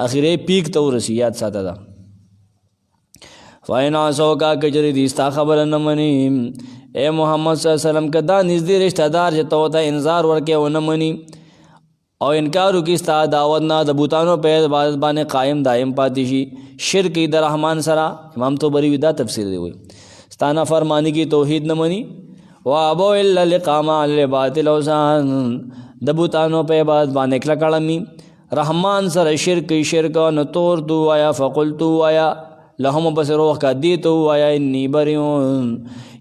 اخیری پیک ته ورسي یاد ساته ده فإن عصوکا که چېرې دې ستا خبره نه مني اے محمد صلی الله علیه وسلم که دا نږدې رشته دار چې ته ورته انذار ورکړې ونه مني او انکار وکړي ستا دعوت نه د بوتانو په عبادت باندې قایم دایم پاتې شي شرک یې د رحمان سره امام طبري دا تفسیر دی وایي ستا نافرماني کې توحید نه مني وابو الا الاقام علی الباطل الاوثان د بوتانو په عبادت باندې کلک اړمي رحمان سره شرک نه تور تو آیا فقلت آیا لهم بس روح کا دی تو آیا انی بریون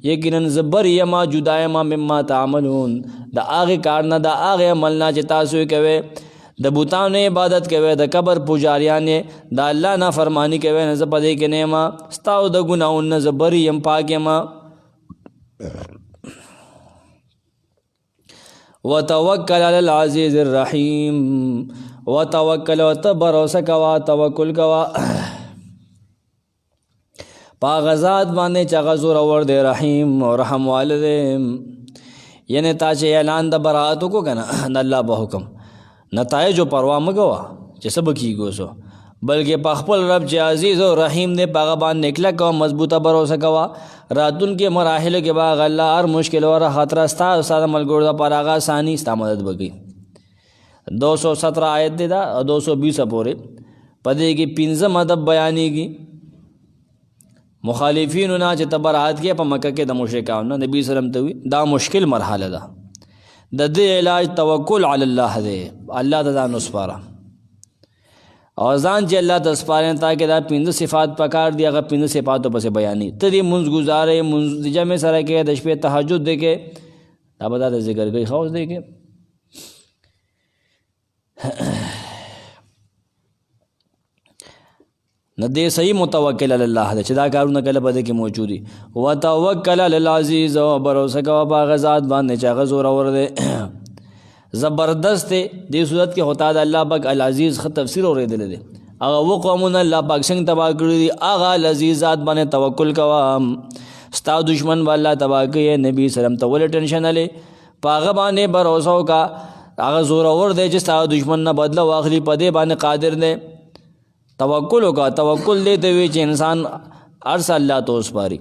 یقینا زبر یما جدا یما مما تعملون دا هغه کار نه دا هغه عمل نه چې تاسو یې کوئ د بوتانو عبادت کوئ د قبر پجاریان د الله نافرمانی کوئ نه زه په دې کې نه یم ستا او د ګناهونو نه زه بری یم پاک یم وتوکل علی العزیز الرحیم وتوکل وته بروسه کوه توکل کوه پا غزات باندې چې هغه زورور دی رحیم او رحم والد یعنی تا چې اعلان د براعت وکړو که نه د الله په حکم نتایجو پروا مه کوه چې څه به کېږي اوسو بلکې په خپل رب چې عزیز او رحیم دی په هغه باندې کلک کوه مضبوطه بروسه کوه راتلونکي مراحلو کې به هغه الله هر مشکل او هر خطره ستا او ستا د ملګرو دپاره هغه اساني ستا مدد به کوي 217 آیت دی دا 220 پورې په دې کې 15 ادب بیانېږي مخالفینو نه چې تبرات کې په مکه کې د مشرکانو نبی سلام ته وي دا مشکل مرحله ده د دې علاج توکل علی الله دی الله ته ځان وسپاره او ځان چې الله ته سپارې تاکہ دا 15 صفات پکار دی هغه 15 صفاتو پسې بیانې ته دې منځ گزارې منځ جمع سره کې د شپې تهجد دی کې دا به دا ذکر کوي خوښ دی کې نه دې صحیح متوکل علی الله دی چې دا کارونه کله په دې کې موجود دي. وتوکل علی العزیز، او باور کوه په هغه ذات باندې چې هغه زورور دی. زبردست دی. دې صورت کې خدای د الله پاک العزیز ښه تفسیر اورېدلی دی. هغه و قومونه الله پاک څنګه تباه کړي دي، هغه العزیز ذات باندې توکل کوه. ستا دشمن به الله تباه کوي. نبی سلام ته ولې ټینشن هلې، په هغه باندې باور وکړه. هغه زورور دی چې ستا دشمن نه بدله واخلي، په دې باندې قادر دی. توکل وکړه. توکل دې ته وایي چې انسان هر څه الله ته وسپاري،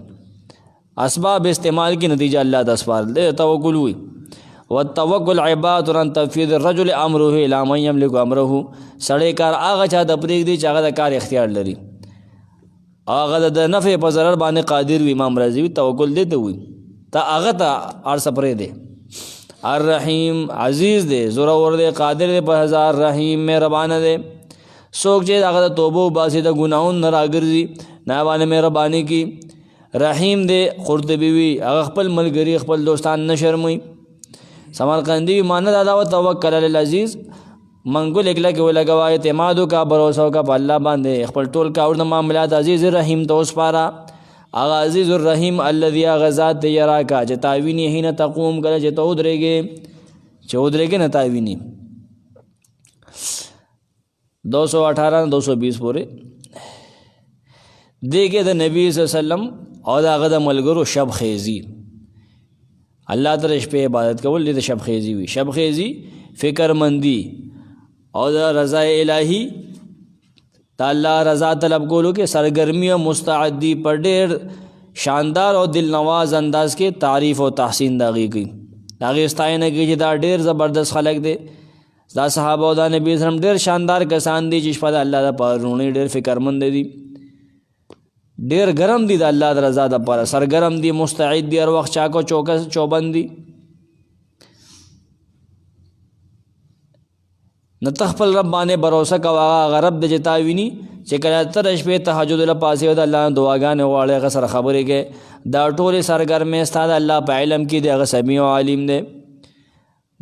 اسباب استعمال کی نتیجہ اللہ ته سپارل دی، توکل وي. والتوکل عبادة عن تفویض الرجل امره الى من يملك امره. سړی کار هغه چا ته پرېږدي چې هغه د کار اختیار لري، هغه د نفع په ضرر باندې قادر وي. امام رازي توکل دې ته وایي، ته هغه ته هر څه پرېږدي. الرحیم عزیز دی، زورور دی، قادر دی په هزار، رحیم مهربانه دی. څوک چې هغه د توبه وباسي، د ګناهونو نه راګرځي، نه باندې مهرباني کی. رحیم دی. قرطبي وي هغه خپل ملګري خپل دوستان نه شرموي. سمرقندی معنی دا و توکل علی العزیز، منګول اکلا کې ولګوا، اعتماد کا، باور کا په الله باندې، خپل ټول کارونه معاملات عزیز رحیم ته وسپاره. هغه عزیز الرحیم الذي غزات یراکا چې تاوینی هینه تقوم کله چې تو درېږي نه تاوینی. 218 220 پورې دیګه د نبی صلی الله علیه وسلم او دا هغه د ملګرو شب خیزی، الله تعالی شپه عبادت کول دې شب خیزی وي. شب خیزی فکر مندی او د رضا الہی تعالی رضا طلب کولو کې سرگرمی او مستعدی پر ډېر شاندار او دل نواز انداز کې تعریف او تحسین داغي کوي، داغي ستاینه کوي چې دا ډېر زبردست خلق دي. دا صحابه او دا نبی سلام ډېر شاندار کسان دي چې شپه د الله د پاره ډېر فکرمند دي، ډېر ګرم دي د الله د رضا د پاره، سرګرم دي، مستعد دي، هر وخت چاکو چوکس چوبند دي. نه تخپل رب باندې باور کوه، هغه رب د جتا ویني چې کله تر شپې تهجد له پاسې او د الله دعاګانې واړې هغه سره خبرې کې، دا ټولې سرګرمې ستا د الله په علم کې دی، هغه سمیع او علیم دی.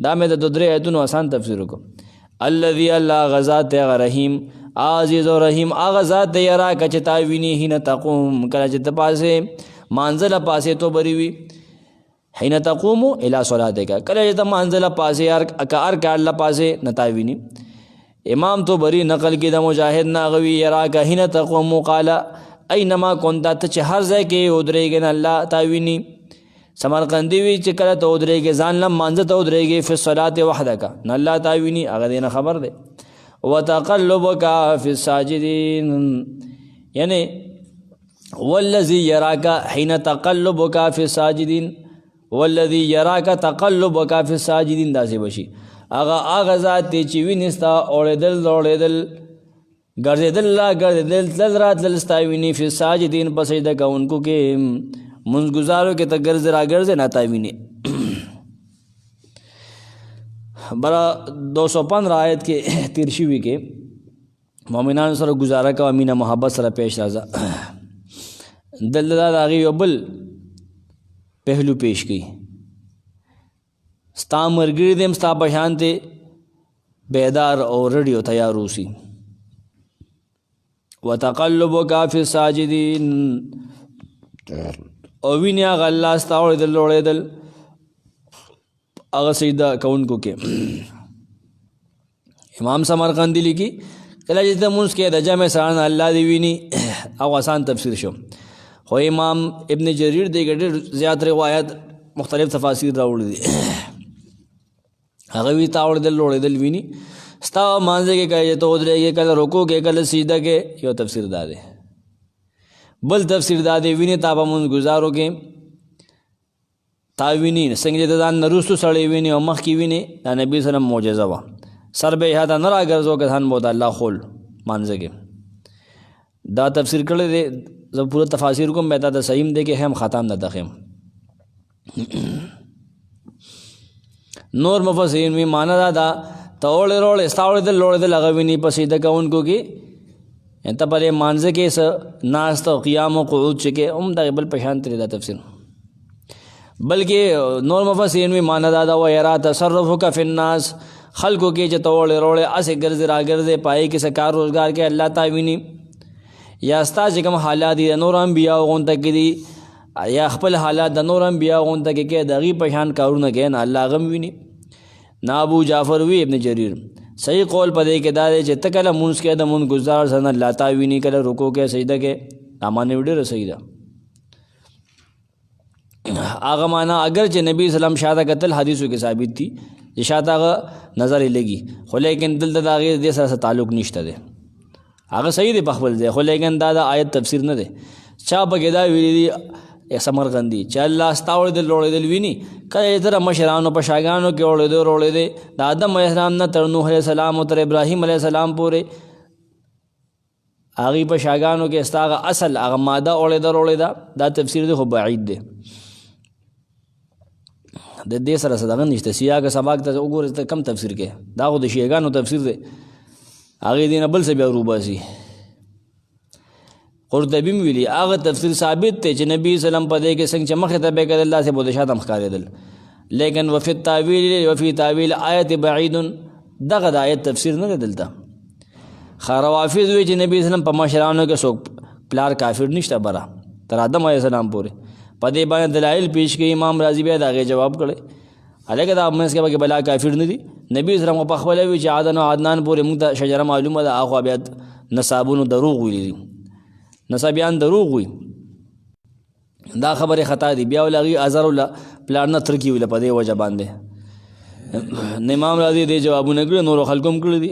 دا مې د 2 آیتونو آسان تفسیر وکړو. الذي الله غزات رحیم، عزیز و رحیم، هغه ذات دی یرا که چې تا ویني حین تقوم، کله چې ته پاسې مانځله پاسې تو بری وي. حین تقوم الی صلاتک، کله چې ته مانځله پاسې هر کار له پاسې نه تا ویني. امام تو بری نقل کې د مجاهد ناغوي یرا که حین تقوم قال اینما كنت، ته چې هر ځای کې ودرېږې نه الله تا ویني. سمرقندی وی چې کله ته ودرېږې ځان له مانځه ته ودرېږې فی الصلاة وحدک، نه الله تا ویني، هغه دې نه خبر دی. وتقلبک فی الساجدین، یعنی والذی یراک حین تقلبک فی الساجدین، والذی یراک تقلبک فی الساجدین، داسې بشي. هغه ذات دی چې ویني ستا اوړېدل ګرځېدل تلل راتلل ستا ویني، فی الساجدین په سجده کوونکو کې، منځ گزارو کې ته ګرځې را ګرځې نه تا ویني. برا 215 آیت کې تیر شوي کې مؤمنانو سره گزاره کوه، مینه محبت سره پیش راځه. دلته د هغې یو بل پهلو پیش کړي، ستا ملګري دي ستا په شان دی بیدار او رډي او تیار اوسي. وتقلبک فی الساجدین، او ویني هغه الله ستا اوړېدل هغه سجده کوونکو کې. امام سمرقندی لیکي کله چې ته لمونځ کې د جمع سره نه الله دې ویني، او آسان تفسیر شو. خو امام ابن جریر دی ډېر زیات روایت مختلف تفاسیر راوړي دي، هغه وی تا اوړېدل ویني ستا مانځه کې کله ته ودرېږې، کله رکوع کې، کله سجده کې. یو تفسیر دا دی. بل تفسیر دا دی ویني تا په مونځ گزارو کې تا ویني، څنګه چې ځان نه وروستو سړی ویني او مخکې ویني، دا نبي سلم معجزه وه. سر به یې هاته نه راګرځو که ځان به د الله خول مانځه کې. دا تفسیر کړی دی، زه پوره تفاسیر کوم، بیا تا ته صحیح دی کې هم خطا نه ده خیم. نور مفسرین وی معنی دا ده ته اوړې ستا اوړېدل هغه ویني په سجده کوونکو کې، ته په دې مانځه کې څه ناست او قیام او قعود چې کې هم دغې بل په شان ترې دا تفسیر. بلکې نور مفسرین وی معنی دا ده ویرا تصرفک فی الناس، خلکو کې چې ته وړې روړې اسې ګرځې را ګرځې پای کې څه کار روزګار کې الله تا ویني یا ستا چې کوم حالات دي د نور انبیاو غونته کې دي یا خپل حالات د نور انبیاو غونته کې د هغې په شان کارونه کوې نه الله هغه هم ویني. نه ابو جعفر وی ابن جریر صحیح قول په دې کې دا دی چې ته کله مونځ کې د مونځ ګزار سره الله تا ویني کله رکوع کې سجده کې دا معنی ډېره صحیح ده. هغه معنا اگر چې نبی اسلام شاته قتل حدیثو کې ثابت دي چې شاته هغه نظر یې لګي خو لیکن دلته د هغې دې سره تعلق نشته دی هغه صحیح دی په خپل ځای خو لیکن دا د آیت تفسیر نه دی. چا پکې دا ویلي دي سمرقندي چې الله ستا اورېدل روړېدل ویني کله یې تر مشرانو په شاګانو کې اورېدو روړېدی د آدم علیه السلام نه تر نوح علیه السلام او تر ابراهیم علیه السلام پورې هغې په شاګانو کې ستا هغه اصل هغه ماده اورېده روړېده دا تفسیر دی خو بعید دی د دې سره څه دغه نشته. سیاق سباق ته وګورې ته کم تفسیر کې دا خو د شیعګانو تفسیر دی هغې دې نه بل څه بیا روباسي. قرطبي م ویلي هغه تفسیر ثابت دی چې نبي وسلم په دې کې څنګه چې مخې ته به کېدل داسې به د شاته هم ښکارېدل لیکن وفي التاویل وفي تاویل آیت بعید دغه د آیت تفسیر نه دی دلته. روافض وی چې نبي وسلم په مشرانو کې څوک پلار کافر نشته بره تر آدم علیه السلام پورې په دې باندې دلایل پیش کړي. امام راضي بیا د هغې جواب کړی هلکه دا منځ کې به بلا کافر نه دي. نبي وسلم په خپله وي چې عدن او عدنان پورې موږ ته شجره معلومه ده هغه بیا نصابونو دروغ ویلي دي نصابیان دروغ وي دا خبرې خطا دي. بیا ول هغې ازر وله پلار نه ترکي ویله په دې وجه باندې امام راضي دې جوابونه کړي نورو خلکو هم کړي دي.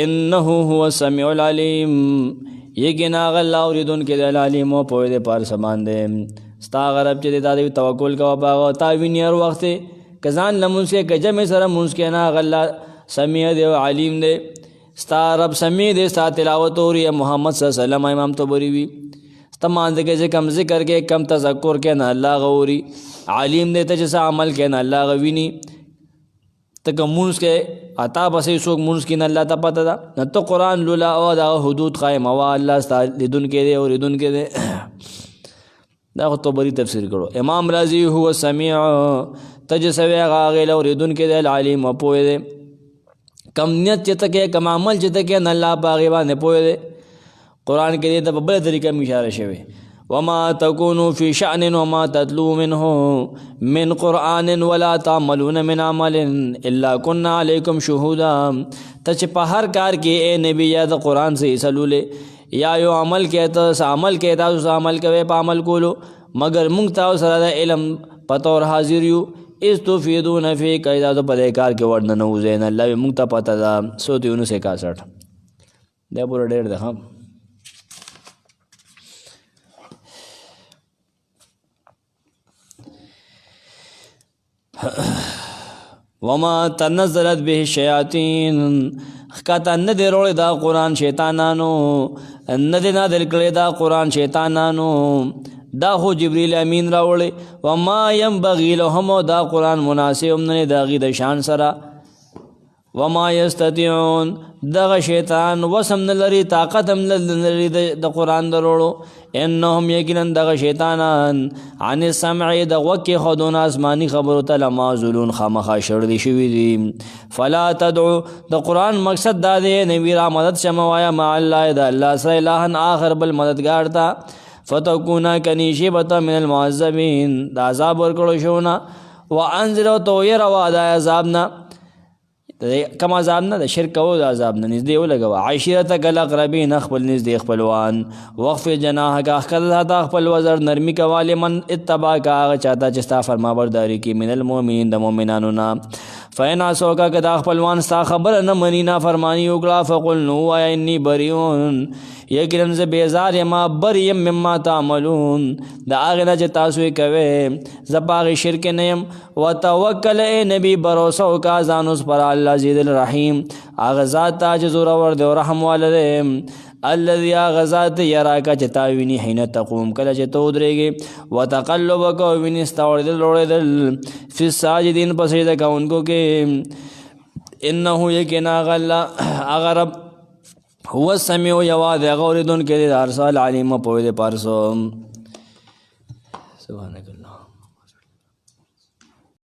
انه هو السمیع العلیم یقینا هغه الله اورېدونکی دی العلیم او پوه دی په هر څه باندې. ستا هغه رب چې دی تا دې توکل کوه په هغه تا ویني هر وخت که ځان لمونځ کې که جمع سره مونځ کې نه هغه الله سمیع دی او علیم دی. ستا رب سمیع دی ستا تلاوت اوري محمد صلی الله علیه وسلم امام طبري وي ستا مانځ کې چې کم ذکر کې کم تذکر کې نه الله هغه اوري علیم دی ته چې څه عمل کې نه الله هغه ویني. ته که مونځ کې عطا بسې څوک مونځ کې نه الله ته پته ده نه ته قرآن لولا او د حدود قایموه الله ستا لیدونکی دی اورېدونکی دی دا خو طبري تفسیر کړو. امام راضي هو السمیع ته چې سوی هغه هغې له اورېدونکی دی العلیم او پوه دی. کم نیت چې ته کې کم عمل چې ته کې نه الله په هغې باندې پوه دی. قرآن کې دې ته په بله طریقه هم اشاره شوې وما تكونوا في شأن وما تتلو منه من قرآن ولا تعملون من عمل الا كنا عليكم شهودا. ته چې په هر کار کې اے نبی یا د قرآن سے سلولې یا یو عمل کې ته عمل کې تاسو عمل کوئ په عمل کولو مگر موږ تاسو سره د علم په طور حاضر یو استفیدون فی قیدا تو په دې کار کې ورننوځئ نه الله موږ ته پته ده. سورۃ یونس 61 دا پورې ډېر ده ښه. وما تنزلت به الشیاطین خکاته نه دی روړی دا قرآن شیطانانو نه دی نازل کړی دا قرآن شیطانانو دا خو جبریل امین راوړی. وما ینبغي لهم دا قرآن مناسب هم نه دی د هغې د شان سره. وما یستطیعون دغه شیطان وسم نه لري طاقت هم نه لري د قرآن د روړو. انهم یقینا دغه شیطانان عن السمع د غوږ کېښودو نه آسماني خبرو ته لمعزولون خامخا شړلي شوي دي. فلا تدعو د قرآن مقصد دا دی نبي را مدد شمه وایه مع الله د الله سره الهن آخر بل مددګار ته فتکونا کنیشی بتا من المعذبین دا عذاب ورکړو شو نه وانذر تو يروا دا عذاب نه کم عذاب نه د شرک او د عذاب نه نږدې ولګوه. عشیرتک الاقربین خپل نږدې خپلوان واخفض جناحک اخکل تا خپل وزر نرمي کوه لمن اتبعک هغه چاته چې ستا فرمانبرداري کوي من المؤمنین د مؤمنانو نه. فإن عصوک که دا خپلوان ستا خبره نه مني نافرماني وکړه فقل نو ووایه انی بریون یقینا زه بیزار یم بر یم مما تعملون د هغې نه چې تاسو یې کوئ زه په هغې شرک نه یم. وتوکل ای نبي بروسه وکړه ځان اوس پر الله عزیز الرحیم هغه ذات ته چې زورور دی او رحم واله دی. الذي هغه ذات یراکه چې تا ویني حین تقوم کله چې ته ودرېږې وتقلبک او ویني ستا اورېدل روړېدل فی الساجدین په سجده کوونکو کې. انه یقینا هغه رب هو السمیع یوازې هغه اورېدونکی دی د هر څه العلیم پوه دی په هر څه. سبحانک الله.